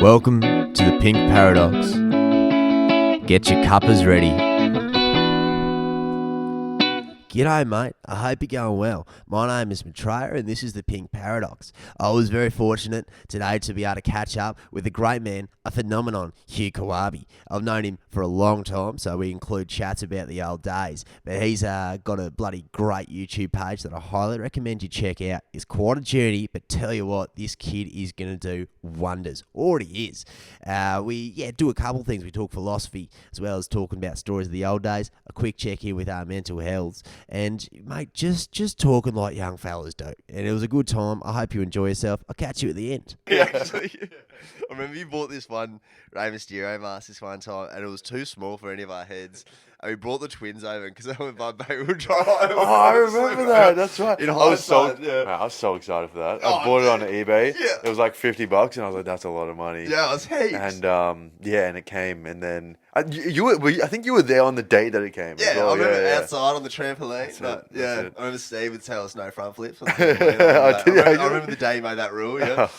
Welcome to the Pink Paradox. Get your cuppers ready. G'day mate, I hope you're going well. My name is Maitreya and this is the Pink Paradox. I was very fortunate today to be able to catch up with a great man, a phenomenon, Hugh Kawabe. I've known him for a long time, so we include chats about the old days. But he's got a bloody great YouTube page that I highly recommend you check out. It's quite a journey, but tell you what, this kid is going to do wonders. Already is. We do a couple things. We talk philosophy as well as talking about stories of the old days, a quick check-in with our mental health. And, mate, just talking like young fellas do. And it was a good time. I hope you enjoy yourself. I'll catch you at the end. Yeah, actually, I remember you bought this one Rey Mysterio mask this one time, and it was too small for any of our heads. And we brought the twins over, because they were my baby would try. Oh, I remember that. That's right. In I was so hindsight, excited for that. I bought it on eBay. Yeah. It was like $50, and I was like, "That's a lot of money." Yeah, it was heaps. And and it came, and then I think you were there on the day that it came. Yeah, well. I remember outside on the trampoline. I remember Steve would tell us no front flips. I remember the day you made that rule. Yeah,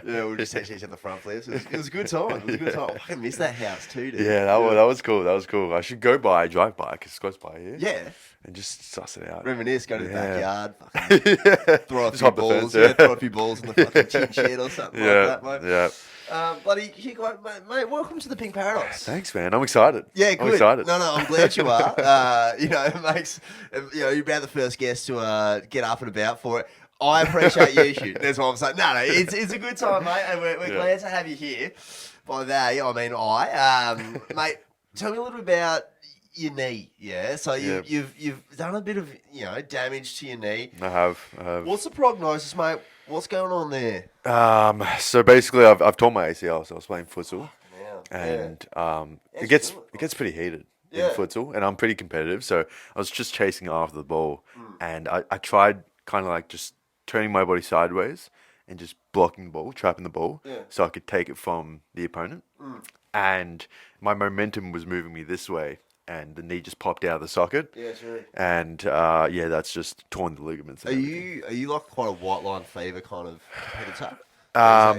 we were just teaching each other front flips. It was a good time. It was a good time. I miss that house too, dude. Yeah, that was cool. That was cool. I should drive by because it's close by here. Yeah. And just suss it out. Reminisce, go to the backyard, throw a few balls, throw a few balls in the fucking tin shed or something like that, mate. Yeah. Bloody, mate, welcome to the Pink Paradox. Thanks, man. I'm excited. Yeah, good. I'm excited. No, I'm glad you are. It makes, you're about the first guest to get up and about for it. I appreciate you, Hugh. That's what I'm saying. No, it's a good time, mate, and we're glad to have you here. By they, I mean mate, tell me a little bit about your knee, yeah. So you've done a bit of damage to your knee. I have. What's the prognosis, mate? What's going on there? So basically, I've torn my ACL. So I was playing futsal, and it gets pretty heated in futsal, and I'm pretty competitive. So I was just chasing after the ball, and I tried kind of like just turning my body sideways and just blocking the ball, trapping the ball, so I could take it from the opponent. And my momentum was moving me this way. And the knee just popped out of the socket. Yeah, sure. And that's just torn the ligaments. Are you like quite a white line fever kind of competitor?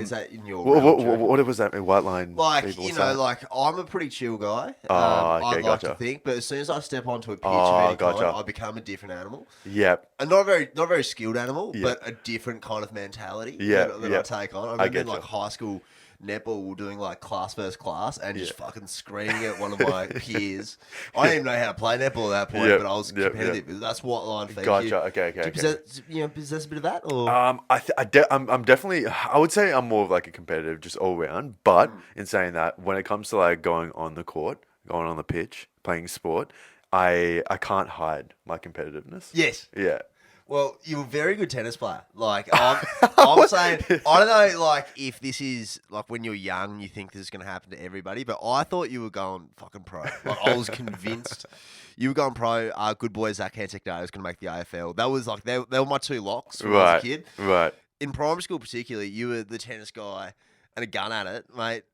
Is that in your what was that white line? Like I'm a pretty chill guy. I'd like to think, but as soon as I step onto a pitch of any kind, I become a different animal. Yep. And not a very skilled animal, but a different kind of mentality that I take on. I remember in like high school netball, we were doing like class versus class and just fucking screaming at one of my peers. I didn't even know how to play netball at that point, but I was competitive. That's what line feeds you. Okay. Do you possess a bit of that? Or? I'm definitely, I would say I'm more of like a competitive, just all round. But in saying that, when it comes to like going on the court, going on the pitch, playing sport, I can't hide my competitiveness. Yes. Yeah. Well, you're a very good tennis player. Like, I'm saying, I don't know, like, if this is, like, when you're young, you think this is going to happen to everybody, but I thought you were going fucking pro. Like, I was convinced you were going pro. Good boy Zach Hentic was going to make the AFL. That was, like, they were my two locks when I was a kid. Right. In primary school particularly, you were the tennis guy and a gun at it, mate.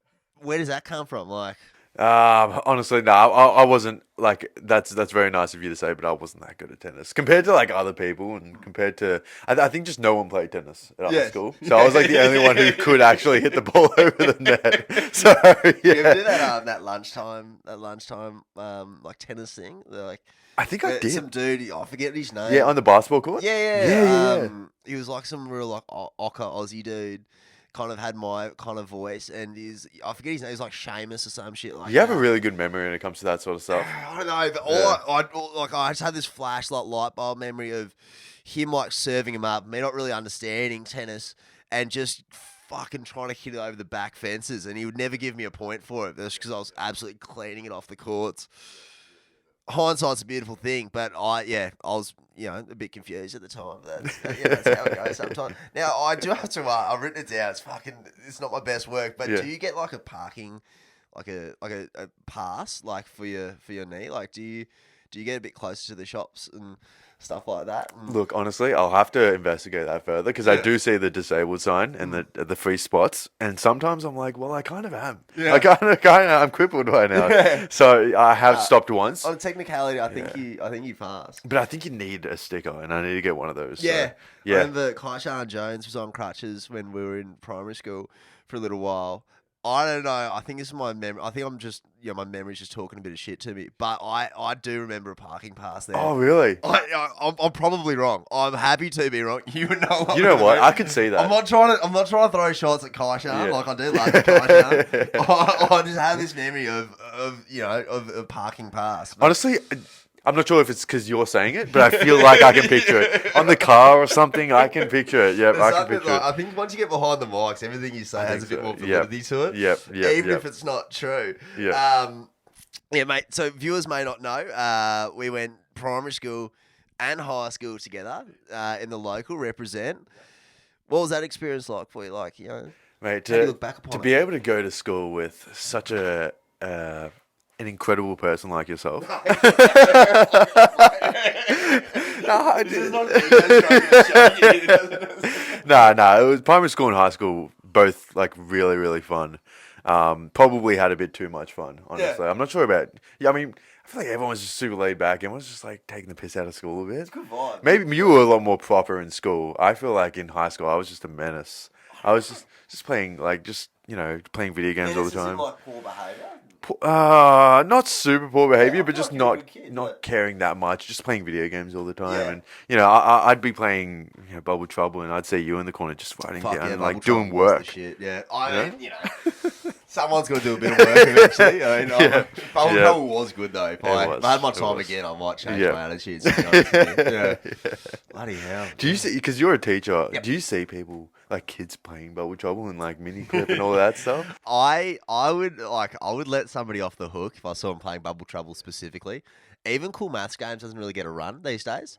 Where does that come from? Like... honestly, no, I wasn't like, that's very nice of you to say, but I wasn't that good at tennis compared to like other people and compared to, I think just no one played tennis at our school. So I was like the only one who could actually hit the ball over the net. So, You ever do that lunchtime, like tennis thing? They're like, I think I did. Some dude, I forget his name. Yeah, on the basketball court? Yeah. He was like some real like Ocker Aussie dude. Kind of had my kind of voice, and I forget his name. He's like Seamus or some shit like that. You have a really good memory when it comes to that sort of stuff. I don't know, but I just had this flash like light bulb memory of him like serving him up, me not really understanding tennis, and just fucking trying to hit it over the back fences, and he would never give me a point for it. That's because I was absolutely cleaning it off the courts. Hindsight's a beautiful thing, but I was a bit confused at the time. That's how it goes sometimes. Now I do have to. I've written it down. It's not my best work, but do you get like a parking, like a pass, like for your knee? Like do you get a bit closer to the shops and stuff like that? Look, honestly, I'll have to investigate that further because I do see the disabled sign and the free spots, and sometimes I'm like, well, I kind of am. Yeah. I'm crippled right now. Yeah. So I have stopped once. On technicality, I think you passed. But I think you need a sticker, and I need to get one of those. Yeah. So, yeah. I remember Kaishan Jones was on crutches when we were in primary school for a little while. I don't know. I think this is my memory. I think I'm just, my memory's just talking a bit of shit to me. But I do remember a parking pass there. Oh, really? I'm probably wrong. I'm happy to be wrong. You would know. You know what? I could see that. I'm not trying to throw shots at Kaishan. Yeah. Like I do love Kaishan. I just have this memory of parking pass. But Honestly, I'm not sure if it's because you're saying it, but I feel like I can picture it. On the car or something, I can picture it. Yep, I can picture it. I think once you get behind the mics, everything you say has a bit more validity to it. Yep. Even if it's not true. Yep. Yeah, mate. So viewers may not know, we went primary school and high school together in the local represent. What was that experience like for you? Like, Mate, how do you look back upon to it? be able to go to school with such an incredible person like yourself. No, it was primary school and high school, both like really, really fun. Probably had a bit too much fun, honestly. Yeah. I'm not sure about. Yeah, I mean, I feel like everyone was just super laid back. Everyone was just like taking the piss out of school a bit. It's a good vibe. Maybe you were a lot more proper in school. I feel like in high school I was just a menace. I was just playing playing video games all the time. Like poor behaviour. Not super poor behavior, but just like you're a not good kid, not but- caring that much. Just playing video games all the time, Yeah. and I'd be playing Bubble Trouble, and I'd see you in the corner just writing Fuck down yeah, and Bubble like doing Trouble was the work. Shit. Yeah, Yeah? someone's got to do a bit of work eventually. Bubble Yeah. Trouble was good though. If I was. had my It time was. again, I might change Yeah. my attitudes. To be honest with you. Yeah. Bloody hell. Do you see? Because you're a teacher. Yep. Do you see people like kids playing Bubble Trouble and like mini clip and all that stuff? I would let somebody off the hook if I saw them playing Bubble Trouble specifically. Even Cool Maths Games doesn't really get a run these days.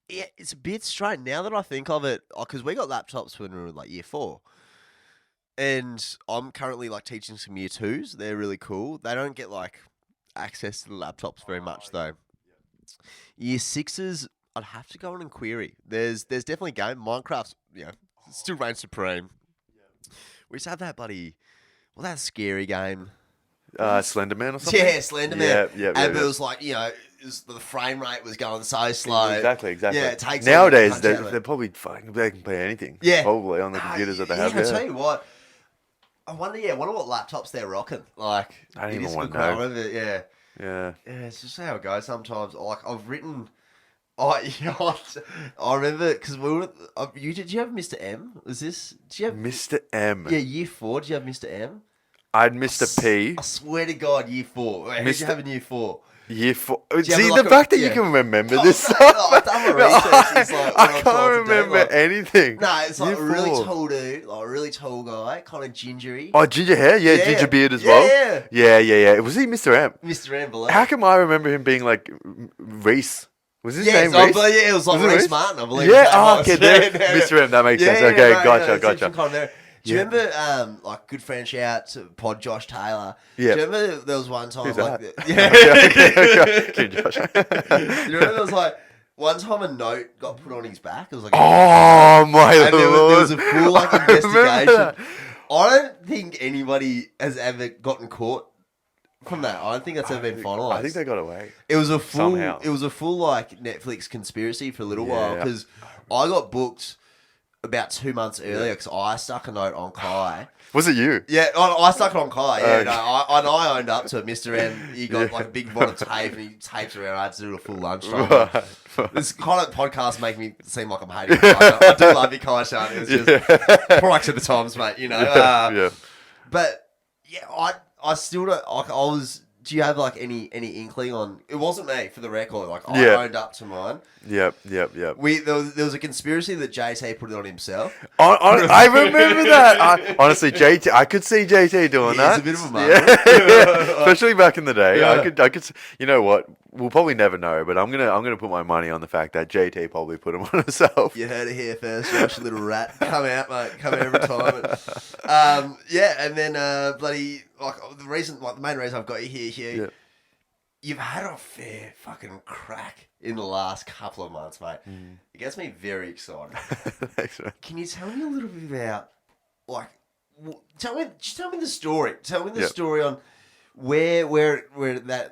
Yeah, it's a bit strange now that I think of it, because we got laptops when we were like year 4. And I'm currently like teaching some year 2s. They're really cool. They don't get like access to the laptops very much though. Year 6s, I'd have to go on and query. There's definitely a game. Minecraft's still reigns supreme. We used to have that that scary game. Slenderman or something. Yeah, Slenderman. Yeah. And it was like, the frame rate was going so slow. Exactly. Yeah, it takes Nowadays all the punch out of they're it. probably fucking. They can play anything. Yeah. Probably on the computers that they have. Yeah, I'll tell you what. I wonder what laptops they're rocking. Like, I don't it even is wanna good know. quality, yeah. Yeah. Yeah, it's just how it goes sometimes. Like, I've written... I remember, because we were... did you have Mr. M? Was this... Did you have... Mr. M. Yeah, year 4. Did you have Mr. M? I had Mr. P. I swear to God, year 4. Who did you have in year 4? Year 4. you See, have the fact that yeah. you can remember this No, stuff. I've done my research. It's like, I can't remember anything. No, it's like Year a really 4. tall dude, like a really tall guy, kind of gingery. Oh, ginger hair? Yeah, Yeah. ginger beard as well. Yeah. Was he Mr. M? Mr. M below. How come I remember him being like Reese? Was his name so Reese? it was like Was it Reese Reese? Martin, I believe. Yeah, his name okay, was. Mr. M, that makes sense. Yeah, Okay, no, gotcha. it's different kind of there. Do you Yeah. remember, like, good friend shout out to Pod Josh Taylor? Yeah. Do you remember there was one time, Who's like, that? yeah. Okay, Josh. Do you remember there was like one time a note got put on his back? It was like, Oh my and there lord! was a full like I remember investigation. that. I don't think anybody has ever gotten caught from that. I don't think that's ever been finalised. I think they got away. It was a full. Somehow. It was a full like Netflix conspiracy for a little while Yeah. because I got booked about 2 months earlier because I stuck a note on Kai. Was it you? Yeah, I stuck it on Kai. Yeah, Okay. no, I owned up to it. Mr. M. He got like a big wad of tape and he taped around. I had to do a full lunchtime. Right. This kind of podcast make me seem like I'm hating Kai. I do love you, Kai Shan. It's just products of the times, mate. Yeah. But yeah, I still don't. Like, I was. Do you have like any inkling on? It wasn't me, for the record. Like I Yeah. owned up to mine. Yep. There was a conspiracy that JT put it on himself. I remember that. Honestly, JT, I could see JT doing that. He's a bit of a mug. Yeah. Especially back in the day. Yeah. I could. You know what? We'll probably never know, but I'm gonna put my money on the fact that JT probably put him on himself. You heard it here first, Josh, you little rat. Come out, mate. Come out every time. Yeah, and then bloody like the main reason I've got you here, Hugh. Yeah. You've had a fair fucking crack in the last couple of months, mate. It gets me very excited. Thanks, man. Can you tell me a little bit about, like, tell me the story. Tell me the Yep. story on where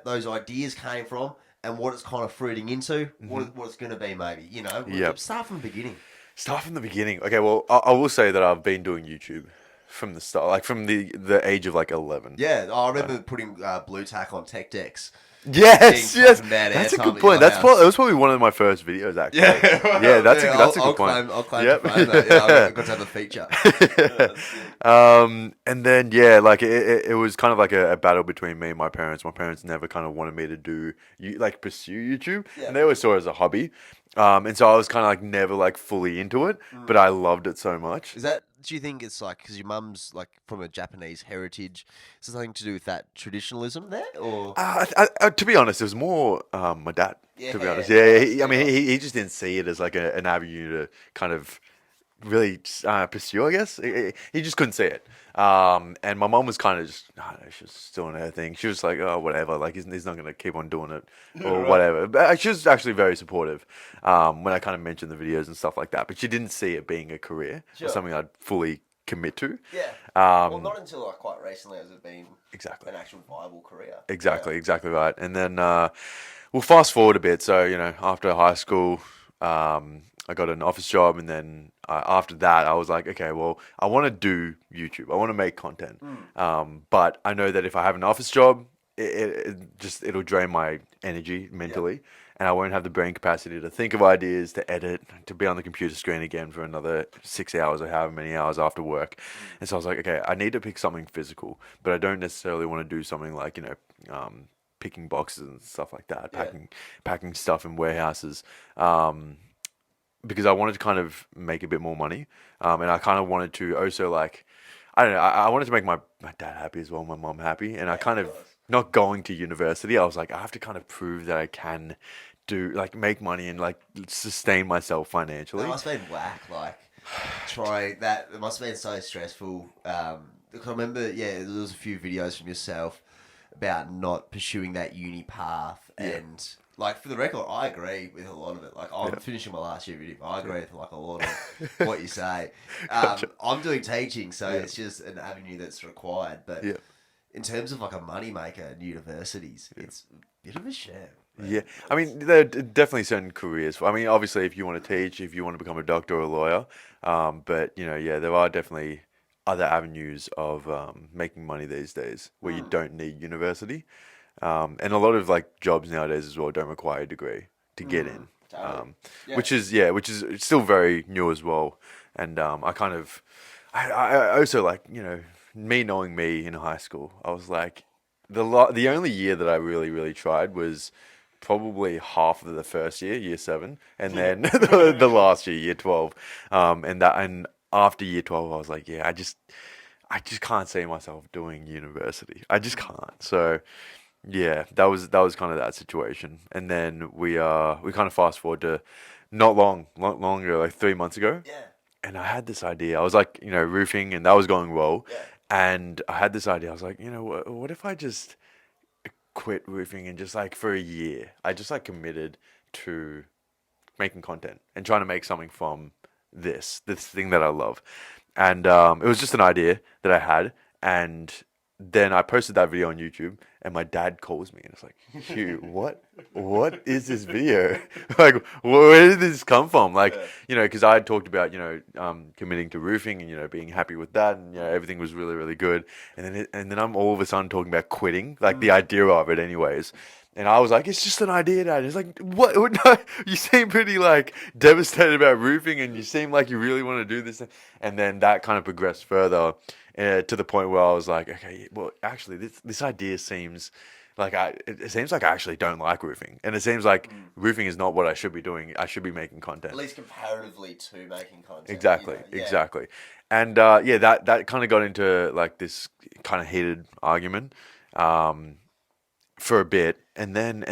those ideas came from and what it's kind of fruiting into, what it's going to be, maybe. Yep. Start from the beginning. Start from the beginning. Okay, well, I will say that I've been doing YouTube from the start, like from the age of like 11. Yeah, I remember putting blue tack on tech decks. Getting Yes, yes, fucking mad that's a airtime good at point. your That house. was probably one of my first videos actually. Yeah, Yeah, yeah, that's a I'll good point. claim to Yep. fame that. Yeah, I got to have a feature. That's sick. And then yeah, like it was kind of like a battle between me and my parents. My parents never kind of wanted me to do like pursue YouTube, Yeah. and they always saw it as a hobby. And so I was kind of like never like fully into it, but I loved it so much. Is that? Do you think it's like because your mum's like from a Japanese heritage? Is there something to do with that traditionalism there, or To be honest, it was more my dad. yeah, To be honest, yeah, yeah, nice, I yeah, mean, nice. he just didn't see it as like an avenue to kind of really pursue, I guess. He just couldn't see it. And my mom was kind of just, I don't know, she was just doing her thing. She was like, oh, whatever, like he's not going to keep on doing it or Right. whatever. But she was actually very supportive when I kind of mentioned the videos and stuff like that. But she didn't see it being a career Sure. or something I'd fully commit to. Yeah. Well, Um, not until like quite recently has it been exactly. an actual viable career. Exactly right. And then we'll fast forward a bit. So, after high school, I got an office job. And then after that, I was like, okay, well, I want to do YouTube. I want to make content. But I know that if I have an office job, it'll drain my energy mentally. And I won't have the brain capacity to think of ideas, to edit, to be on the computer screen again for another 6 hours or however many hours after work. And so I was like, okay, I need to pick something physical, but I don't necessarily want to do something like, picking boxes and stuff like that, packing stuff in warehouses, because I wanted to kind of make a bit more money. And I kind of wanted to also like, I don't know, I wanted to make my dad happy as well, my mom happy. And I kind of, not going to university, I was like, I have to kind of prove that I can make money and like sustain myself financially. That must have been whack. Like trying that. It must have been so stressful. Because I remember, there was a few videos from yourself about not pursuing that uni path, and like for the record, I agree with a lot of it. Like I'm finishing my last year video, but I agree with like a lot of what you say. Gotcha. I'm doing teaching, so it's just an avenue that's required. But Yeah. in terms of like a money maker at universities, it's a bit of a sham. Yeah, I mean, there are definitely certain careers. I mean, obviously, if you want to teach, if you want to become a doctor or a lawyer, but there are definitely other avenues of making money these days where you don't need university, and a lot of like jobs nowadays as well don't require a degree to get in, Totally. Yeah. which is still very new as well. And I also like me knowing me in high school, I was like the only year that I really tried was probably half of the first year, year 7, and then the last year, year 12. And after year 12, I was like, yeah, I just can't see myself doing university. I just can't. So yeah, that was kind of that situation. And then we kind of fast forward to not long ago, like 3 months ago. Yeah. And I had this idea. I was like, roofing, and that was going well. Yeah. And I had this idea. I was like, what if I just quit roofing and just like for a year, I just like committed to making content and trying to make something from this thing that I love. And it was just an idea that I had. And then I posted that video on YouTube, and my dad calls me and it's like, Hugh, what is this video? Like, where did this come from? Like, because I had talked about, committing to roofing and, being happy with that, and, everything was really good. And then I'm all of a sudden talking about quitting, like the idea of it anyways. And I was like, it's just an idea, Dad. It's like, what? No, you seem pretty like devastated about roofing, and you seem like you really want to do this. And then that kind of progressed further to the point where I was like, okay, well, actually, this idea seems like it seems like I actually don't like roofing, and it seems like roofing is not what I should be doing. I should be making content. At least comparatively to making content. Exactly, Yeah. exactly. And that kind of got into like this kind of heated argument. For a bit, and then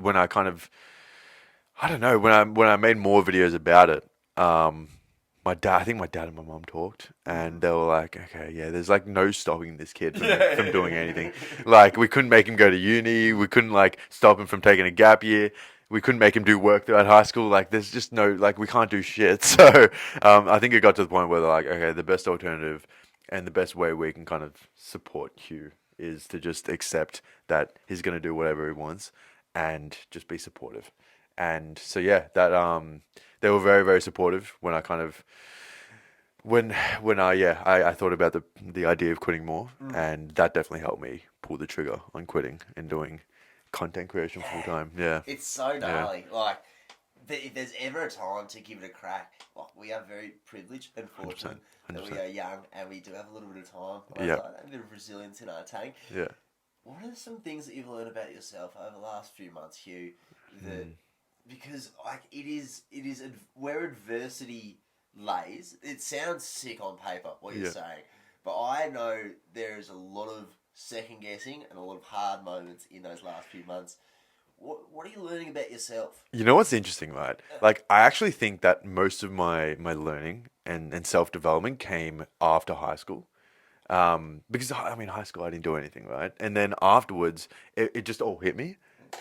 when I kind of, I don't know, when I made more videos about it, I think my dad and my mom talked, and they were like, okay, yeah, there's like no stopping this kid from doing anything. Like, we couldn't make him go to uni, we couldn't like stop him from taking a gap year, we couldn't make him do work throughout high school. Like, there's just no, like, we can't do shit. So I think it got to the point where they're like, okay, the best alternative and the best way we can kind of support Hugh is to just accept that he's going to do whatever he wants and just be supportive. And so that they were very supportive when I kind of when I thought about the idea of quitting more, and that definitely helped me pull the trigger on quitting and doing content creation full time. Yeah, It's so yeah, gnarly. Like, if there's ever a time to give it a crack, like, we are very privileged and fortunate 100%, that we 100%. are young and we do have a little bit of time on our Yeah, side and a bit of resilience in our tank. yeah. What are some things that you've learned about yourself over the last few months, Hugh? That because like where adversity lays. It sounds sick on paper what you're Yeah. saying, but I know there is a lot of second guessing and a lot of hard moments in those last few months. What are you learning about yourself? You know what's interesting, right? Like, I actually think that most of my learning and self development came after high school. Because I mean, high school I didn't do anything, right? And then afterwards, it just all hit me.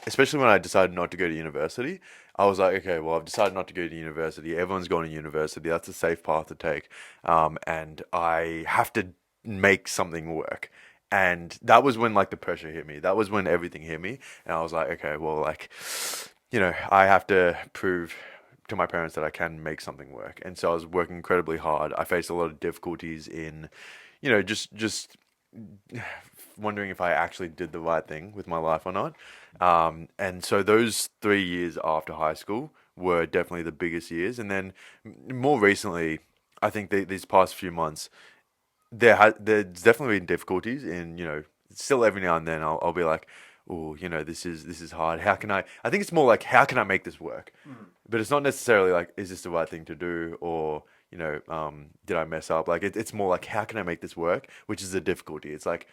Especially when I decided not to go to university, I was like, okay, well, I've decided not to go to university. Everyone's going to university. That's a safe path to take, and I have to make something work. And that was when like the pressure hit me. That was when everything hit me, and I was like, okay, well, like, I have to prove to my parents that I can make something work. And so I was working incredibly hard. I faced a lot of difficulties in, just wondering if I actually did the right thing with my life or not. And so those 3 years after high school were definitely the biggest years. And then more recently, I think these past few months, there's definitely been difficulties in, still every now and then I'll be like, oh, this is hard. How can I think it's more like, how can I make this work? But it's not necessarily like, is this the right thing to do? Or, did I mess up? Like, it's more like, how can I make this work? Which is the difficulty. It's like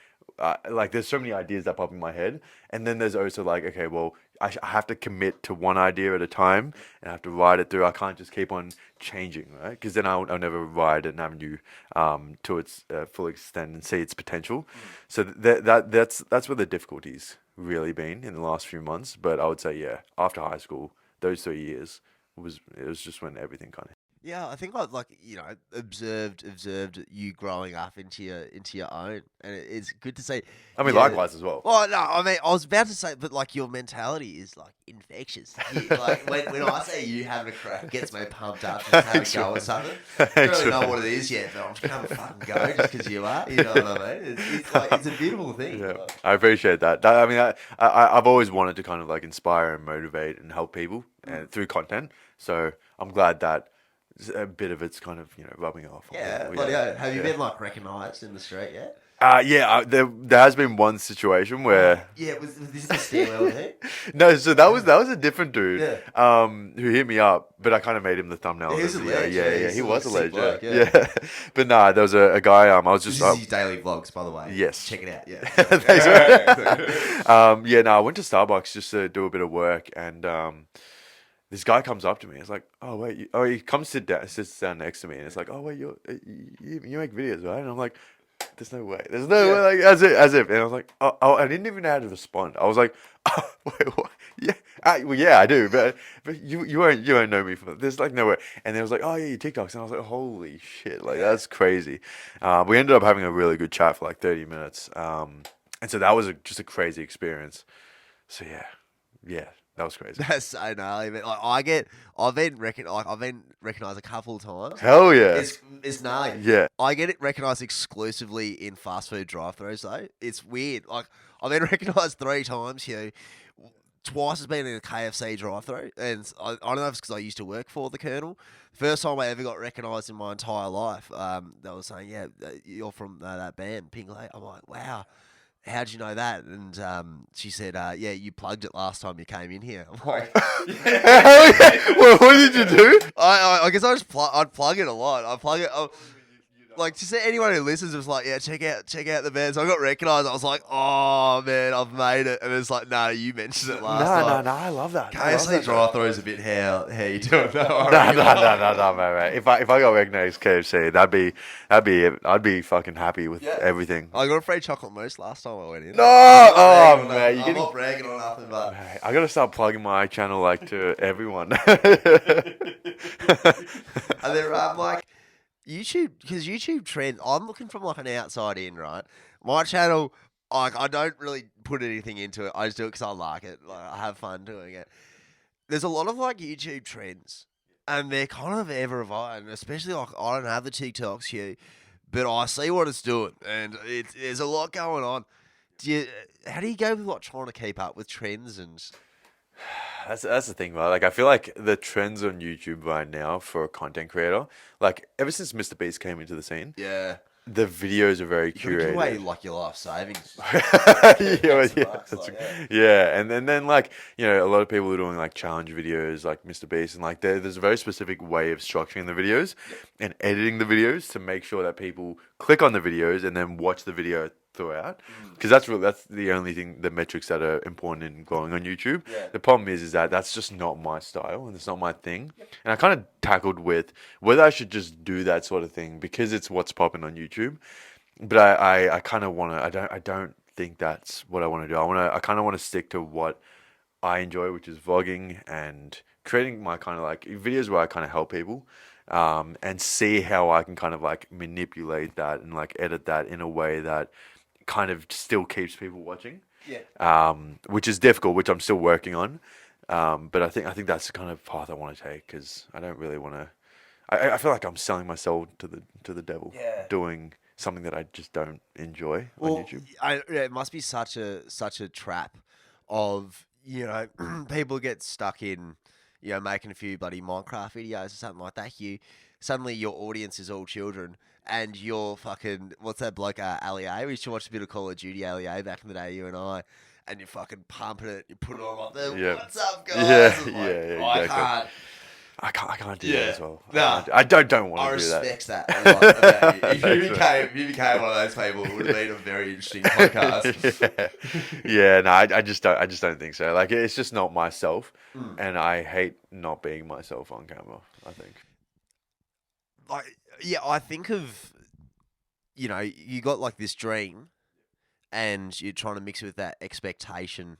there's so many ideas that pop in my head. And then there's also like, okay, well, I have to commit to one idea at a time and I have to ride it through. I can't just keep on changing, right? Because then I'll never ride an avenue to its full extent and see its potential. So that's where the difficulties really been in the last few months. But I would say, yeah, after high school, those 3 years it was just when everything kind of. Yeah, I think I've observed you growing up into your own, and it's good to say. I mean, Yeah. likewise as well. Well, no, I mean, I was about to say, but like your mentality is like infectious. Like when I say you having a crack, it gets me pumped up to have a go or something. I don't really know what it is yet, but I'm just gonna fucking go just because you are. You know what I mean? It's like it's a beautiful thing. Yeah, Like, I appreciate that. I mean, I've always wanted to kind of like inspire and motivate and help people and through content. So I'm glad that a bit of it's kind of rubbing off. yeah, Well, but yeah, have you been like recognised in the street yet? Yeah. There has been one situation where Yeah, was this the stairwell there? no, so that was a different dude. Yeah. Who hit me up, but I kind of made him the thumbnal. He was a of the video. ledge, Yeah, yeah, yeah, he's he a was a sick ledge. bloke, Yeah, yeah. but nah, there was a guy. I was This just is his daily vlogs, by the way. Yes. Check it out. Yeah. Thanks, man. Yeah, no, I went to Starbucks just to do a bit of work, and this guy comes up to me. It's like, oh wait, he comes sits down next to me, and it's like, oh wait, you make videos, right? And I'm like, there's no way, like as if, and I was like, oh, I didn't even know how to respond. I was like, oh, wait, what? Yeah, well, yeah, I do, but you won't know me from. There's like no way. And they was like, oh yeah, your TikToks, and I was like, holy shit, like that's crazy. We ended up having a really good chat for like 30 minutes, and so that was just a crazy experience. So yeah, that was crazy. That's so gnarly. But like, I've been recognised a couple of times. Hell yeah. It's gnarly. Yeah. I get it recognised exclusively in fast food drive-throughs though. It's weird. Like I've been recognised 3 times here. Twice has been in a KFC drive-through, and I don't know if it's because I used to work for the Colonel. First time I ever got recognised in my entire life, they were saying, "Yeah, you're from that band, Pink Lake." I'm like, "Wow, how'd you know that?" And she said, "Yeah, you plugged it last time you came in here." I'm like, Hell yeah. Well, what did you do? I guess I'd plug it a lot. I plug it. Like to say anyone who listens was like, yeah, check out the band. So I got recognised. I was like, oh man, I've made it. And it's like, no, you mentioned it last time. No, I love that. I love KFC that. drive-through is a bit how you doing? No, mate. If I got recognised KFC, I'd be fucking happy with everything. I got a free chocolate mousse last time I went in. No, man, I'm not bragging on nothing, but Mate, I gotta start plugging my channel like to everyone. and then like YouTube, because YouTube trends. I'm looking from like an outside in, right? My channel, like I don't really put anything into it. I just do it because I like it. Like I have fun doing it. There's a lot of like YouTube trends and they're kind of ever evolving. Especially like I don't have the TikToks here, but I see what it's doing, and there's a lot going on. How do you go with like trying to keep up with trends and? That's the thing, right? Like I feel like the trends on YouTube right now for a content creator, like ever since Mr. Beast came into the scene, Yeah. the videos are very You gotta give away curated. like your life savings. Yeah, well, Extra yeah, bucks, like, yeah. yeah, and then like a lot of people are doing like challenge videos, like Mr. Beast, and like there's a very specific way of structuring the videos and editing the videos to make sure that people click on the videos and then watch the video throughout, because that's the only thing, the metrics that are important in growing on YouTube. Yeah. The problem is that that's just not my style and it's not my thing, and I kind of tackled with whether I should just do that sort of thing because it's what's popping on YouTube. But I kind of want to. I don't think that's what I want to do. I kind of want to stick to what I enjoy, which is vlogging and creating my kind of like videos where I kind of help people, and see how I can kind of like manipulate that and like edit that in a way that kind of still keeps people watching. Yeah. Which is difficult, which I'm still working on. But I think that's the kind of path I want to take because I don't really want to. I feel like I'm selling my soul to the devil, Yeah. doing something that I just don't enjoy on Well, YouTube. yeah, it must be such a trap of people get stuck in making a few bloody Minecraft videos or something like that. Suddenly your audience is all children, and you're fucking what's that bloke Ali A? We used to watch a bit of Call of Duty Ali A back in the day, you and I. And you're fucking pumping it. You put it on like the Yeah. what's up, guys? Yeah, And yeah, like, yeah, I exactly. can't. I can't do Yeah. that as well. Nah. I don't want I to do that. respect that a lot about you. If you Thanks, became one of those people, it would have been a very interesting podcast. Yeah, no, I just don't think so. Like it's just not myself, Mm. and I hate not being myself on camera. I think. Like, yeah, I think of, you got like this dream, and you're trying to mix it with that expectation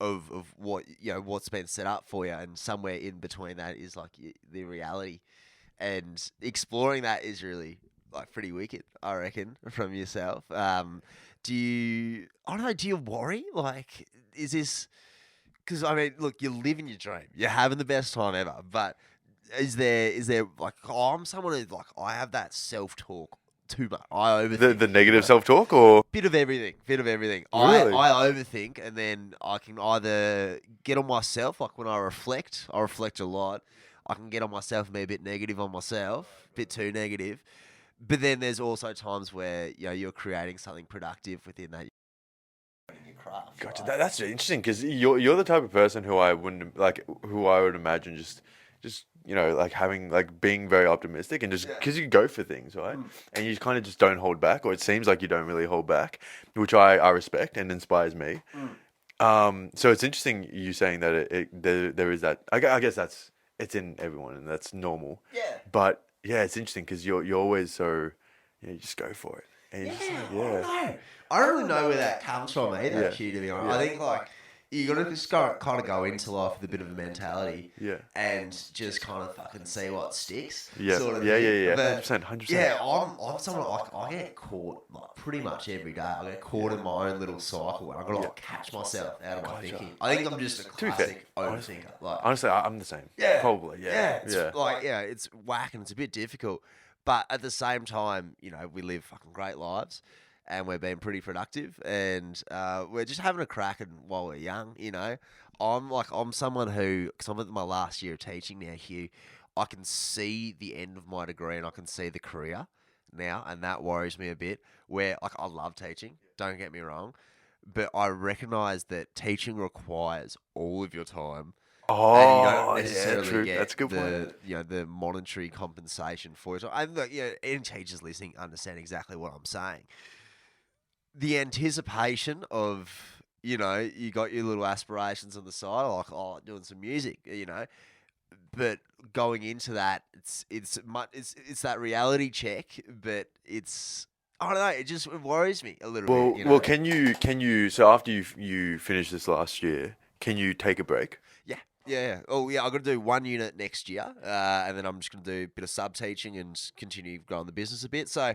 of what what's been set up for you, and somewhere in between that is like the reality, and exploring that is really like pretty wicked, I reckon, from yourself. I don't know, do you worry? Like, is this because I mean, look, you're living your dream, you're having the best time ever, but is there like I'm someone who like I have that self talk too much. I overthink. The negative self talk or Bit of everything. Bit of everything. Really? I overthink, and then I can either get on myself, like when I reflect a lot. I can get on myself and be a bit negative on myself, a bit too negative. But then there's also times where you're creating something productive within that in your craft. Gotcha. Right? That's interesting because you're the type of person who I wouldn't like, who I would imagine just like having like being very optimistic and just Yeah. because you go for things, right? Mm. And you kind of just don't hold back, or it seems like you don't really hold back, which I respect and inspires me. So it's interesting you saying that there is that. I guess it's in everyone and that's normal. Yeah. But yeah, it's interesting because you're always so you just go for it. And you just, I don't know. I don't really know where that comes from either, Yeah. Hugh, to be honest. I think like you got to just kind of go into life with a bit of a mentality, Yeah. and just kind of fucking see what sticks. Yeah. Sort of Yeah. thing. Yeah. But, 100%. yeah, I'm someone like I get caught like pretty much every day. I get caught in my own little cycle, and I gotta like catch myself out of my Gotcha. thinking. I think I'm just a be fair, classic overthinker. Like, Honestly, I'm the same. yeah, Probably. Yeah. it's Yeah. like it's whack and it's a bit difficult, but at the same time, we live fucking great lives, and we're being pretty productive, and we're just having a crack and while we're young. I'm someone who, because I'm at my last year of teaching now, Hugh. I can see the end of my degree and I can see the career now, and that worries me a bit. Where like I love teaching, don't get me wrong, but I recognise that teaching requires all of your time. And you Oh, don't yeah, necessarily true. get That's a good point. the monetary compensation for it. And look, any teachers listening understand exactly what I'm saying. The anticipation of you got your little aspirations on the side, like doing some music, but going into that, it's that reality check, but it's I don't know, it worries me a little Well, bit. well, can you? So after you finish this last year, can you take a break? Yeah, yeah. Oh, yeah. I've got to do one unit next year, and then I'm just going to do a bit of sub teaching and continue growing the business a bit. So,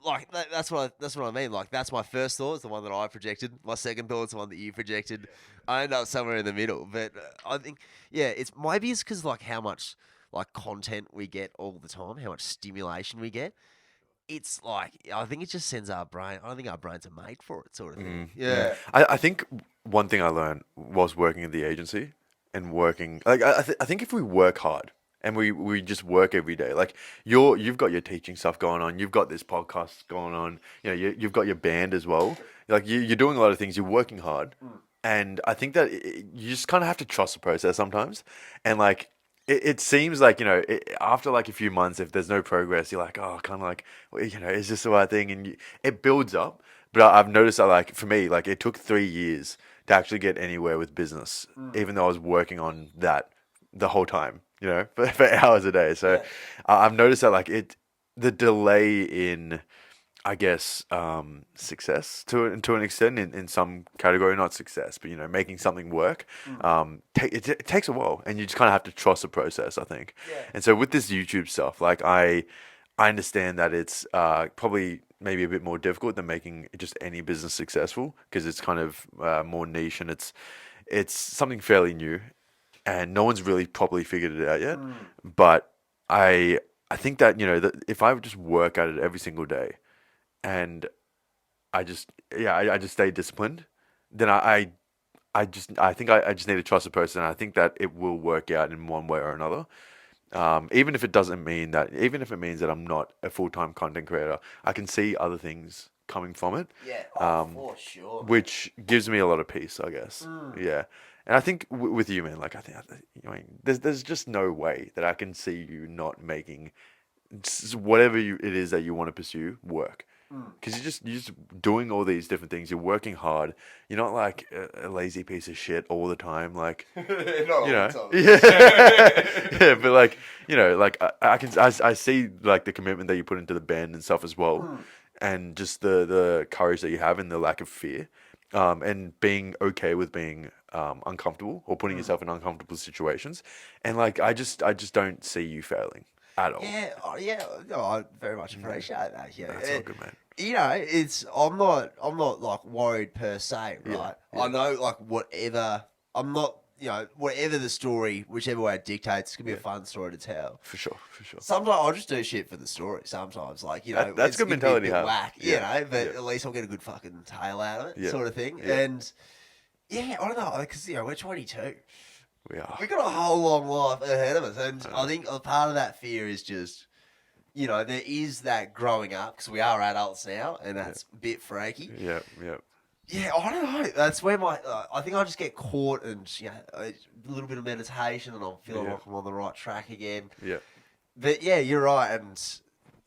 like that's what I mean. Like that's my first thought is the one that I projected. My second thought is the one that you projected. I end up somewhere in the middle, but I think it's maybe it's because like how much like content we get all the time, how much stimulation we get. It's like I think it just sends our brain. I don't think our brains are made for it, sort of thing. Yeah. I think one thing I learned was working at the agency and working like I think if we work hard and we just work every day, like you've got your teaching stuff going on, you've got this podcast going on, you've got your band as well. Like you're doing a lot of things, you're working hard, and I think that you just kind of have to trust the process sometimes, and like. It seems like, after like a few months, if there's no progress, you're like, oh, kind of like, well, is this the right thing? And it builds up. But I've noticed that, like, for me, like, it took 3 years to actually get anywhere with business, even though I was working on that the whole time, for hours a day. So I've noticed that, like, the delay in, I guess, success to an extent in some category, not success, but making something work. It takes a while, and you just kind of have to trust the process, I think. And so with this YouTube stuff, like I understand that it's probably maybe a bit more difficult than making just any business successful because it's kind of more niche and it's something fairly new, and no one's really properly figured it out yet. But I think that that if I would just work at it every single day and I just stay disciplined, then I think I just need to trust the person. I think that it will work out in one way or another. Even if it means that I'm not a full-time content creator, I can see other things coming from it. Yeah, for sure. Which gives me a lot of peace, I guess. Yeah. And I think with you, man, like I mean, there's just no way that I can see you not making whatever it is that you want to pursue work. Because you're just doing all these different things. You're working hard. You're not like a lazy piece of shit all the time. Like, yeah, but like, like I see like the commitment that you put into the band and stuff as well, and just the courage that you have and the lack of fear, and being okay with being uncomfortable or putting yourself in uncomfortable situations, and like I just don't see you failing at all. Yeah, no, I very much appreciate that. Yeah, That's all good, man. I'm not like worried per se, right? Yeah. I know like whatever I'm not, whatever the story, whichever way it dictates, it's gonna be a fun story to tell. For sure. Sometimes I'll just do shit for the story. Sometimes, like that's good mentality to have. Whack, but at least I'll get a good fucking tale out of it, sort of thing. Yeah. And I don't know, because we're 22. We are. We've got a whole long life ahead of us, and I think a part of that fear is just, there is that growing up because we are adults now, and that's a bit freaky. Yeah. Yeah, I don't know. That's where I think I just get caught and a little bit of meditation, and I'm feeling like I'm on the right track again. Yeah. But you're right, and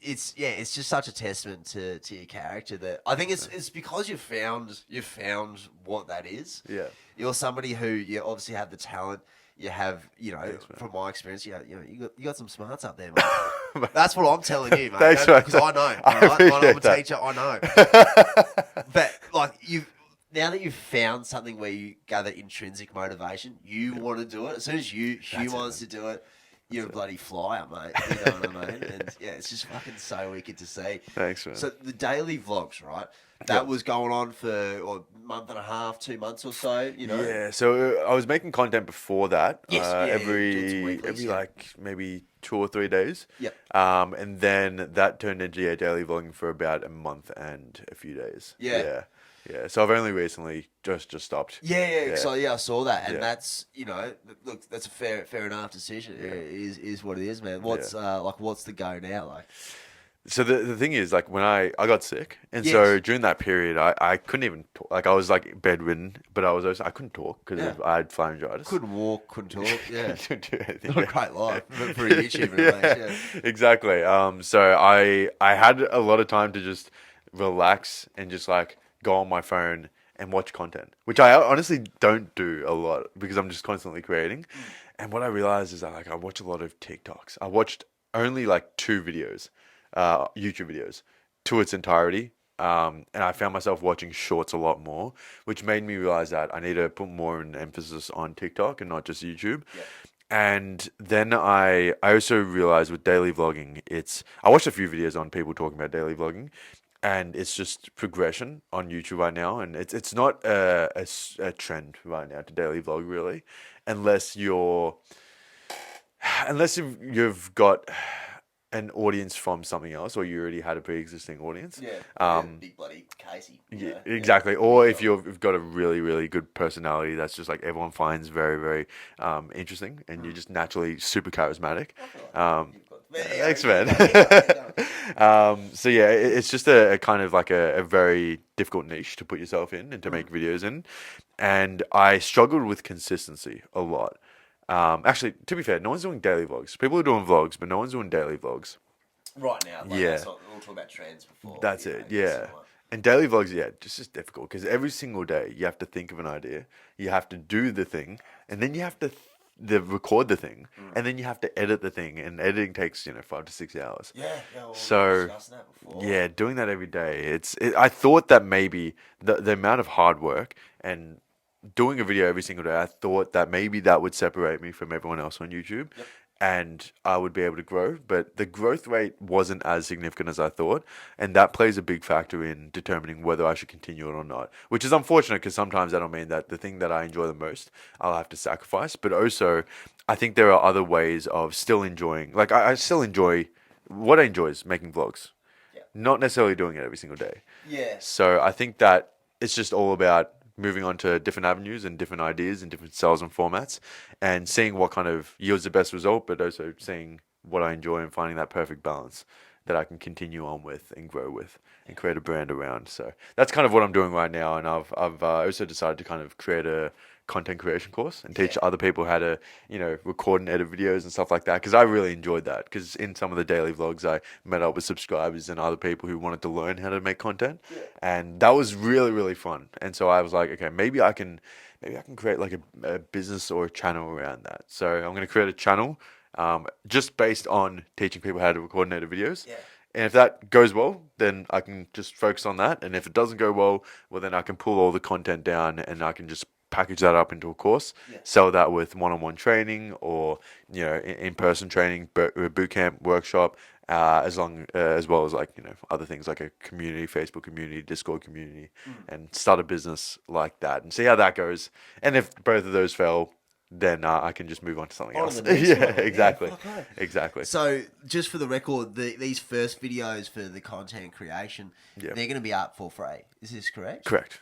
it's just such a testament to your character that I think it's because you've found what that is. Yeah. You're somebody who you obviously have the talent. You have, Thanks, from my experience, you got some smarts up there, mate. That's what I'm telling you, mate. Thanks, because I know. I'm a teacher. I know. But like now that you've found something where you gather intrinsic motivation, you want to do it. As soon as Hugh wants to do it, you're a bloody flyer, mate. You know what I mean? And it's just fucking so wicked to see. Thanks, man. So the daily vlogs, right? That was going on for a month and a half, 2 months or so, Yeah, so I was making content before that. Yes, every like maybe 2 or 3 days. Yep. And then that turned into daily vlogging for about a month and a few days. Yeah. Yeah. So I've only recently just stopped. Yeah. So I saw that, and that's look, that's a fair enough decision. Yeah. It is what it is, man. What's what's the go now like? So the thing is, like, when I got sick, and so during that period, I couldn't even talk. Like, I was like bedridden, but I couldn't talk because I had pharyngitis. Couldn't walk, couldn't talk. Yeah, couldn't do anything. Not a great life for a YouTuber. Exactly. So I had a lot of time to just relax and just like go on my phone and watch content, which I honestly don't do a lot because I'm just constantly creating. And what I realized is that I watch a lot of TikToks. I watched only like 2 videos. YouTube videos to its entirety. And I found myself watching shorts a lot more, which made me realize that I need to put more an emphasis on TikTok and not just YouTube. Yeah. And then I also realized with daily vlogging, I watched a few videos on people talking about daily vlogging, and it's just progression on YouTube right now, and it's not a trend right now to daily vlog really, unless you've got an audience from something else, or you already had a pre-existing audience. Yeah, Um, big bloody Casey. yeah, Yeah, exactly. big Or if dog. you've got a really, really good personality that's just like everyone finds very, very interesting, and you're just naturally super charismatic. I feel like Um, you've got. Yeah, Thanks, keep man. going, keep going, keep going. So yeah, it's just a kind of like a very difficult niche to put yourself in and to make videos in, and I struggled with consistency a lot. Actually, to be fair, no one's doing daily vlogs. People are doing vlogs, but no one's doing daily vlogs. Right now, like Yeah, that's not. We'll talk about trends before. that's You know, it. this Yeah. and what. And daily vlogs, yeah, just as difficult because every single day you have to think of an idea, you have to do the thing, and then you have to record the thing, and then you have to edit the thing, and editing takes 5 to 6 hours. Yeah, yeah. Well, we were So discussing that before. yeah, doing that every day, I thought that maybe the amount of hard work and doing a video every single day, I thought that maybe that would separate me from everyone else on YouTube. Yep. And I would be able to grow, but the growth rate wasn't as significant as I thought, and that plays a big factor in determining whether I should continue it or not. Which is unfortunate because sometimes that'll mean that the thing that I enjoy the most, I'll have to sacrifice. But also, I think there are other ways of still enjoying. Like I still enjoy what I enjoy is making vlogs, Yeah. not necessarily doing it every single day. Yeah. So I think that it's just all about moving on to different avenues and different ideas and different styles and formats and seeing what kind of yields the best result, but also seeing what I enjoy and finding that perfect balance that I can continue on with and grow with and create a brand around. So that's kind of what I'm doing right now. And I've also decided to kind of create a content creation course and teach Yeah. other people how to, record and edit videos and stuff like that. Because I really enjoyed that. Because in some of the daily vlogs, I met up with subscribers and other people who wanted to learn how to make content, and that was really really fun. And so I was like, okay, maybe I can create like a business or a channel around that. So I'm going to create a channel just based on teaching people how to record and edit videos. Yeah. And if that goes well, then I can just focus on that. And if it doesn't go well, then I can pull all the content down and I can just package that up into a course, Yeah. sell that with one-on-one training or in-person training, boot camp, workshop, as well as like other things like a community, Facebook community, Discord community, and start a business like that and see how that goes. And if both of those fail, then I can just move on to something On else. to the next Yeah, one. Yeah, exactly, fuck right. exactly. So, just for the record, these first videos for the content creation, Yeah. they're going to be up for free. Is this correct? Correct.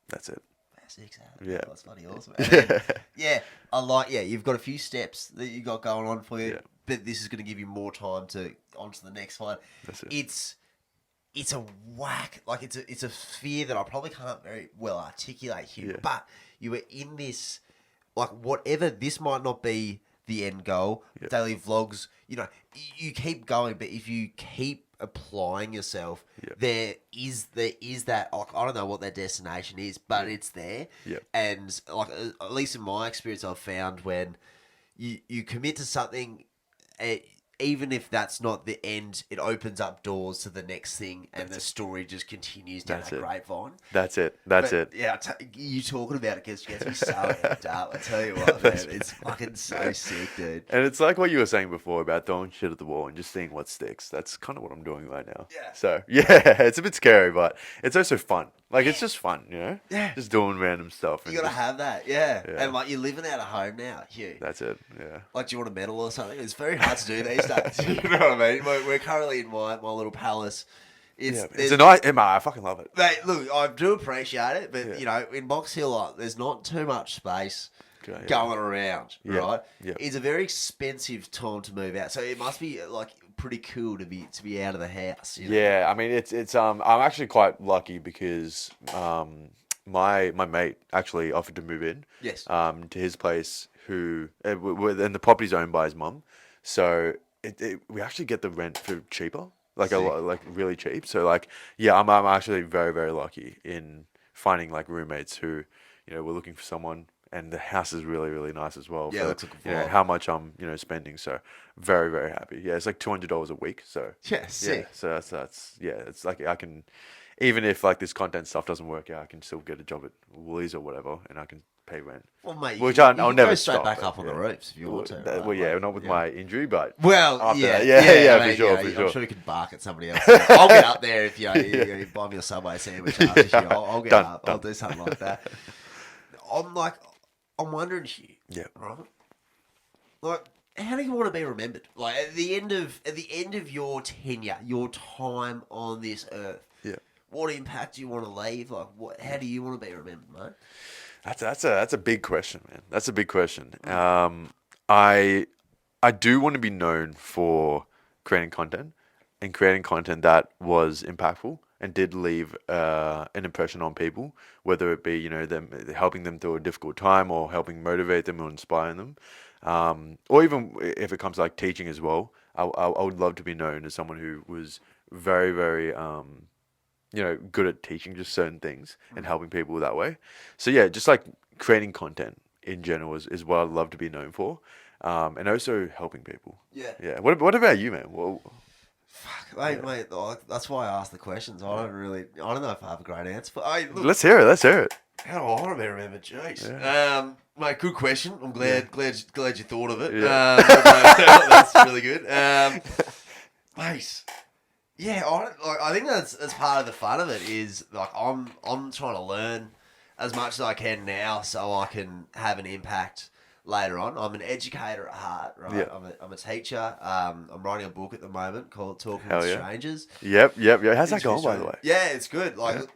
That's it. That's exactly. Yeah. That's bloody awesome. And then, yeah, you've got a few steps that you got going on for you, Yeah. but this is going to give you more time to on to the next one. That's it. It's a whack. Like it's a fear that I probably can't very well articulate here. Yeah. But you were in this, like whatever. This might not be the end goal. Yeah. Daily vlogs. You keep going, but if you keep applying yourself, Yeah. there is that. Like, I don't know what that destination is, but it's there. Yeah. And like at least in my experience, I've found when you commit to something. Even if that's not the end, it opens up doors to the next thing, and the story just continues down That's a it. grapevine. That's it. Yeah, you talking about it gets me so amped up. I tell you what, man, it's fucking so sick, dude. And it's like what you were saying before about throwing shit at the wall and just seeing what sticks. That's kind of what I'm doing right now. Yeah. So, yeah, it's a bit scary, but it's also fun. Like, it's just fun, Yeah. Just doing random stuff. And You gotta just- have that, yeah. Yeah. And like you're living out of home now, Hugh. That's it, yeah. Like, do you want a medal or something? It's very hard to do these days. You know what I mean? We're currently in my little palace. It's there's- a nice, I fucking love it. Mate, look, I do appreciate it, but Yeah. in Box Hill, like, there's not too much space Okay, yeah. going around, Yeah, right? yeah. It's a very expensive time to move out, so it must be like pretty cool to be out of the house. Yeah, I mean it's I'm actually quite lucky because my mate actually offered to move in. Yes. To his place, and the property's owned by his mum, so we actually get the rent for cheaper, like a Sick. lot, like really cheap. So like yeah, I'm actually very very lucky in finding like roommates who were looking for someone. And the house is really, really nice as well. Yeah, for, looks like a vibe. how much I'm, spending. So very, very happy. Yeah, it's like $200 a week. So Yeah, sick. so that's it's like I can, even if like this content stuff doesn't work out, I can still get a job at Woolies or whatever, and I can pay rent. Well, mate, Which you I'll can never go straight stop. back up on the roofs if you want to. Right? Well, yeah, Like, not with my injury, but Well, after yeah, that. yeah, For mate, sure, yeah, for I'm sure. sure you could bark at somebody else. I'll get up there if you buy me a Subway sandwich after you. I'll get Done, up. done. I'll do something like that. I'm wondering here, Yeah. right? Like, how do you want to be remembered? Like at the end of your tenure, your time on this earth. Yeah. What impact do you want to leave? Like, how do you want to be remembered, mate? That's a big question, man. That's a big question. I do want to be known for creating content and creating content that was impactful and did leave an impression on people, whether it be them helping them through a difficult time or helping motivate them or inspiring them, or even if it comes to like teaching as well. I would love to be known as someone who was very very good at teaching just certain things and helping people that way. So yeah, just like creating content in general is what I'd love to be known for, and also helping people. Yeah. Yeah. What about you, man? Well, Fuck, mate. That's why I asked the questions. I don't know if I have a great answer. But look, let's hear it. Let's hear it. how do I want to be remembered? Jeez. Yeah. Mate, good question. I'm glad you thought of it. Yeah. That's really good. Mate. Yeah, I think that's part of the fun of it is like I'm trying to learn as much as I can now so I can have an impact later on. I'm an educator at heart, right? Yeah. I'm a teacher. I'm writing a book at the moment called Talking Hell with yeah. Strangers. Yep. How's that going, by the way? Yeah, it's good. Like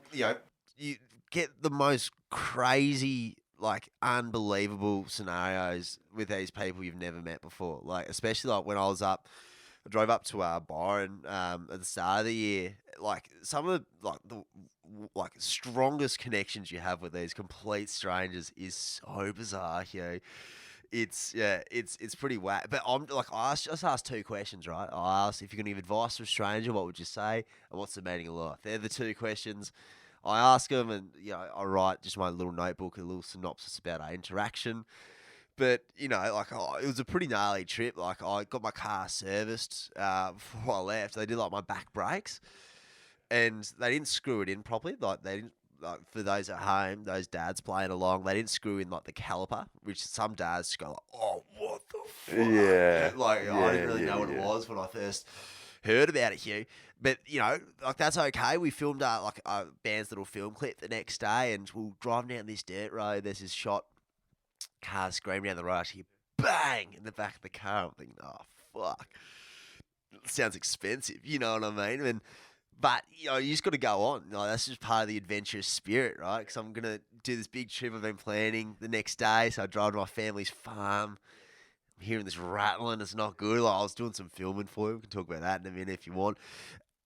you get the most crazy, like unbelievable scenarios with these people you've never met before. Like especially like when I drove up to Byron at the start of the year. Like some of the strongest connections you have with these complete strangers is so bizarre, It's pretty whack. But I'm like just asked two questions, right? I asked if you can give advice to a stranger, what would you say, and what's the meaning of life? They're the two questions I ask them, and I write just my little notebook, a little synopsis about our interaction. But it was a pretty gnarly trip. Like I got my car serviced before I left. They did like my back brakes, and they didn't screw it in properly. Like they didn't. Like for those at home, those dads playing along, they didn't screw in like the caliper, which some dads just go like, "Oh, what the fuck?" Yeah. I didn't really know what it was when I first heard about it, Hugh. But like that's okay. We filmed a band's little film clip the next day, and we'll drive down this dirt road. There's this shot. Car screaming down the road, I hear bang in the back of the car. I'm thinking, oh fuck, sounds expensive. You know what I mean? But you just got to go on. That's just part of the adventurous spirit, right? Because I'm gonna do this big trip I've been planning the next day. So I drive to my family's farm. I'm hearing this rattling. It's not good. Like I was doing some filming for you. We can talk about that in a minute if you want.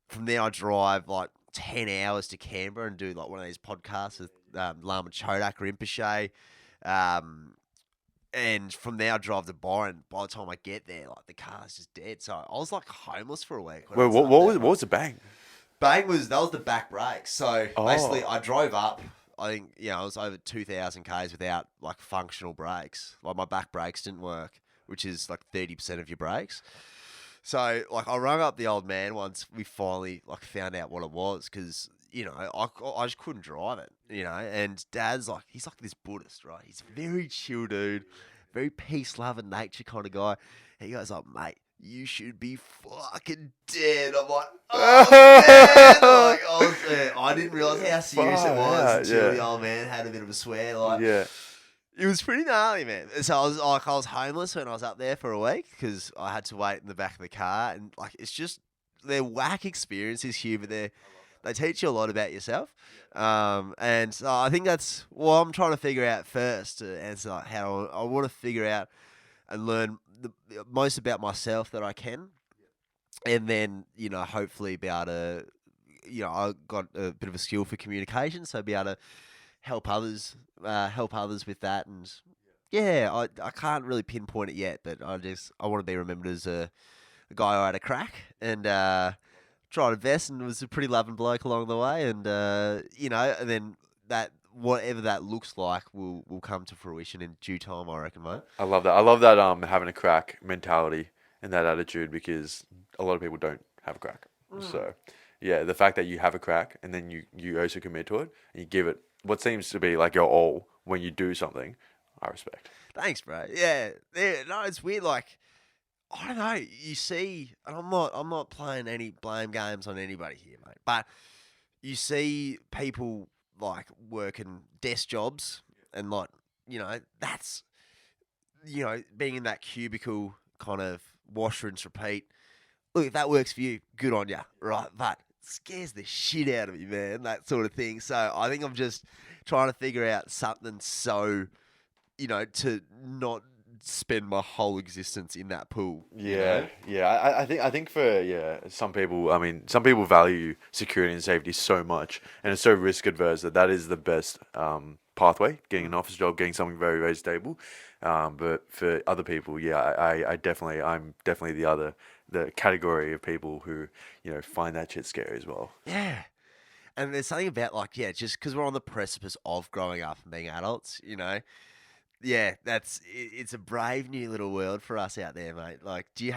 From there, I drive like 10 hours to Canberra and do like one of these podcasts with Lama Chodak Rinpoche. And from there, I drive to Byron. By the time I get there, like the car's just dead. So I was like homeless for a week. Wait, what was the bang? Bang was the back brakes. So Oh. basically, I drove up. I think I was over 2,000 k's without like functional brakes. Like my back brakes didn't work, which is like 30% of your brakes. So like I rang up the old man once we finally like found out what it was because I just couldn't drive it, and Dad's like, he's like this Buddhist, right? He's a very chill dude, very peace-loving nature kind of guy. He goes like, mate, you should be fucking dead. I'm like, oh, man. I didn't realise how serious it was until the old man had a bit of a swear. Like, it was pretty gnarly, man. So I was homeless when I was up there for a week because I had to wait in the back of the car, and like it's just they're whack experiences, Hugh, but they teach you a lot about yourself. And so I think that's what I'm trying to figure out first to answer like how I want to figure out and learn the most about myself that I can. And then, hopefully be able to, I got a bit of a skill for communication, so be able to help others with that. And yeah, I can't really pinpoint it yet, but I want to be remembered as a guy who had a crack and, tried to vest and was a pretty loving bloke along the way, and and then that whatever that looks like will come to fruition in due time, I reckon, mate. I love that. I love that having a crack mentality and that attitude because a lot of people don't have a crack. So yeah, the fact that you have a crack and then you also commit to it and you give it what seems to be like your all when you do something, I respect. Thanks, bro. Yeah, yeah. No, it's weird. Like, I don't know. You see, and I'm not playing any blame games on anybody here, mate. But you see people like working desk jobs, and like, that's being in that cubicle kind of wash, rinse, repeat. Look, if that works for you, good on you, right? But it scares the shit out of me, man. That sort of thing. So I think I'm just trying to figure out something so to not spend my whole existence in that pool. Yeah. I think for some people, I mean, some people value security and safety so much, and it's so risk adverse that is the best pathway, getting an office job, getting something very, very stable. But for other people, I'm definitely the category of people who find that shit scary as well. Yeah. And there's something about just because we're on the precipice of growing up and being adults, yeah, it's a brave new little world for us out there, mate. Like, do you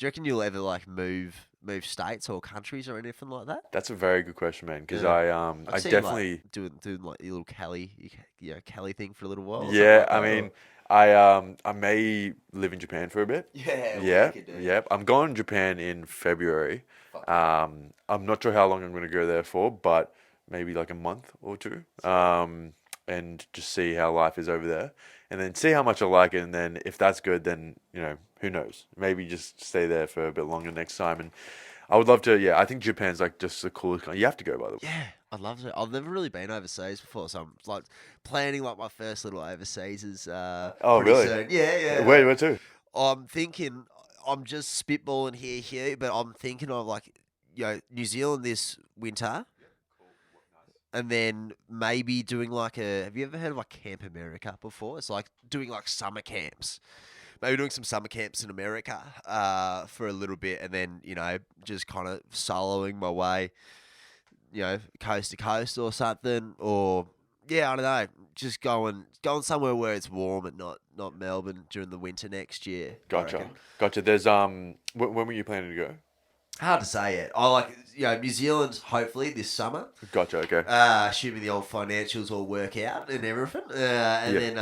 reckon you'll ever like move states or countries or anything like that? That's a very good question, man. Because I've I seen, definitely like, doing like your little Cali thing for a little while. yeah. Something I like that, mean, I may live in Japan for a bit. Yeah, wicked, dude. yeah. I'm going to Japan in February. I'm not sure how long I'm going to go there for, but maybe like a month or two. And just see how life is over there, and then see how much I like it, and then if that's good, then who knows? Maybe just stay there for a bit longer next time. And I would love to. Yeah, I think Japan's like just the coolest. You have to go, by the way. Yeah, I'd love to. I've never really been overseas before, so I'm like planning like my first little overseas is Oh, pretty really? soon. Yeah. Where to? I'm thinking. I'm just spitballing here, but I'm thinking of like New Zealand this winter. And then maybe doing like have you ever heard of like Camp America before? It's like doing like summer camps. Maybe doing some summer camps in America for a little bit, and then just kind of soloing my way, coast to coast or something, or yeah, I don't know, just going somewhere where it's warm and not Melbourne during the winter next year. I reckon. Gotcha. There's when were you planning to go? Hard to say it. I like New Zealand. Hopefully this summer. Gotcha. Okay. Assuming the old financials all work out and everything, and Yep. then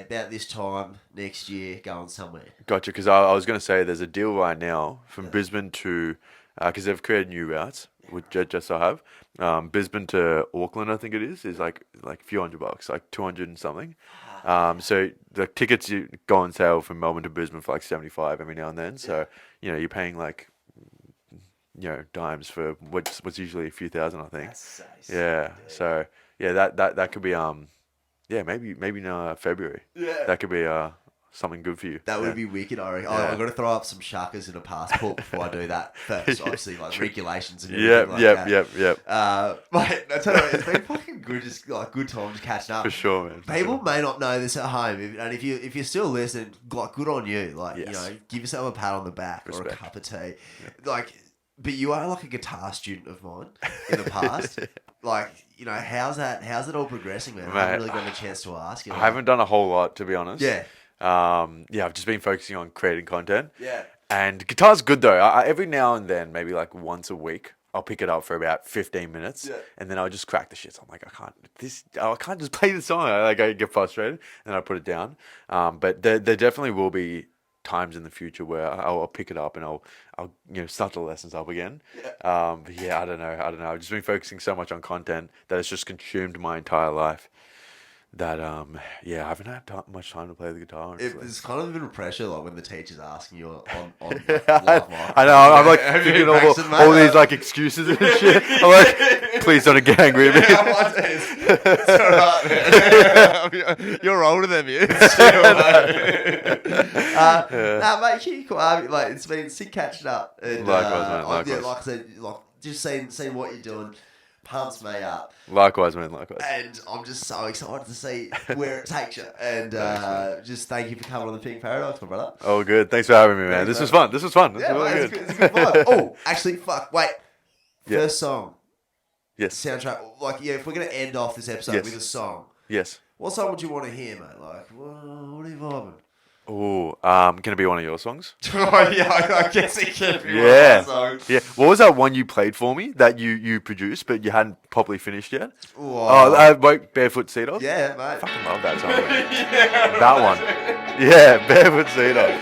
about this time next year, going somewhere. Gotcha. Because I was going to say there's a deal right now from Brisbane to because they've created new routes, which just I have. Brisbane to Auckland, I think it is like a few $100, like 200 and something. So the tickets you go on sale from Melbourne to Brisbane for like 75 every now and then. So you're paying like dimes for what's usually a few thousand, I think. That's so Yeah. sick, dude. So yeah, that could be maybe in February. Yeah. That could be something good for you. That would Yeah. be wicked, I reckon. Yeah. I've got to throw up some shakas in a passport before I do that first. Obviously, like regulations and Yep, everything like that. yep. Mate, I tell you what, it's been fucking good, just like good time just catching up. For sure, man. People may not know this at home, and if you're still listening, like good on you. Like Yes. give yourself a pat on the back or a Respect. cup of tea. Like, but you are like a guitar student of mine in the past. Like, how's it all progressing, man? I Mate, haven't really gotten a chance to ask you. I haven't done a whole lot, to be honest. Yeah. I've just been focusing on creating content. Yeah. And guitar's good though. Every now and then, maybe like once a week, I'll pick it up for about 15 minutes, and then I'll just crack the shit. So I'm like, I can't just play the song. I get frustrated, and I put it down. But there definitely will be times in the future where I'll pick it up and I'll start the lessons up again. But yeah, I don't know. I've just been focusing so much on content that it's just consumed my entire life. That I haven't had much time to play the guitar. It's kind of a bit of pressure, like when the teacher's asking you on live mic. I know. I'm like Have you thinking been practicing, mate? all these like excuses and shit. I'm like, please don't get angry at me. It's alright, man. You're older than me. It's chill, mate. Nah, mate, Kawabe, like it's been sick catching up. And, Likewise, man. Likewise. Yeah, like I said, like just seeing what you're doing pumps me up. Likewise, man. Likewise. And I'm just so excited to see where it takes you. And just thank you for coming on the Pink Paradox, my brother. Oh, good. Thanks for having me, man. This was fun. This was fun. Yeah, really mate, good. it's a good vibe. Oh, actually, fuck. Wait. Yeah. First song. Yes. Soundtrack. Like, if we're going to end off this episode Yes. with a song, Yes. what song would you want to hear, mate? Like, what are you vibing? Oh, gonna be one of your songs? Oh yeah, I guess it can be Yeah. one of my songs. Yeah. What was that one you played for me that you produced but you hadn't properly finished yet? Whoa. Like Barefoot Sea Dog? Yeah, I mate. fucking love that song. That one. Yeah, Barefoot Sea Dog.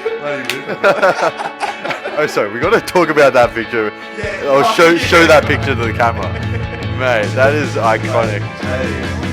Oh, sorry, we got to talk about that picture. Yeah. I'll show that picture to the camera. Mate, that is iconic. Hey.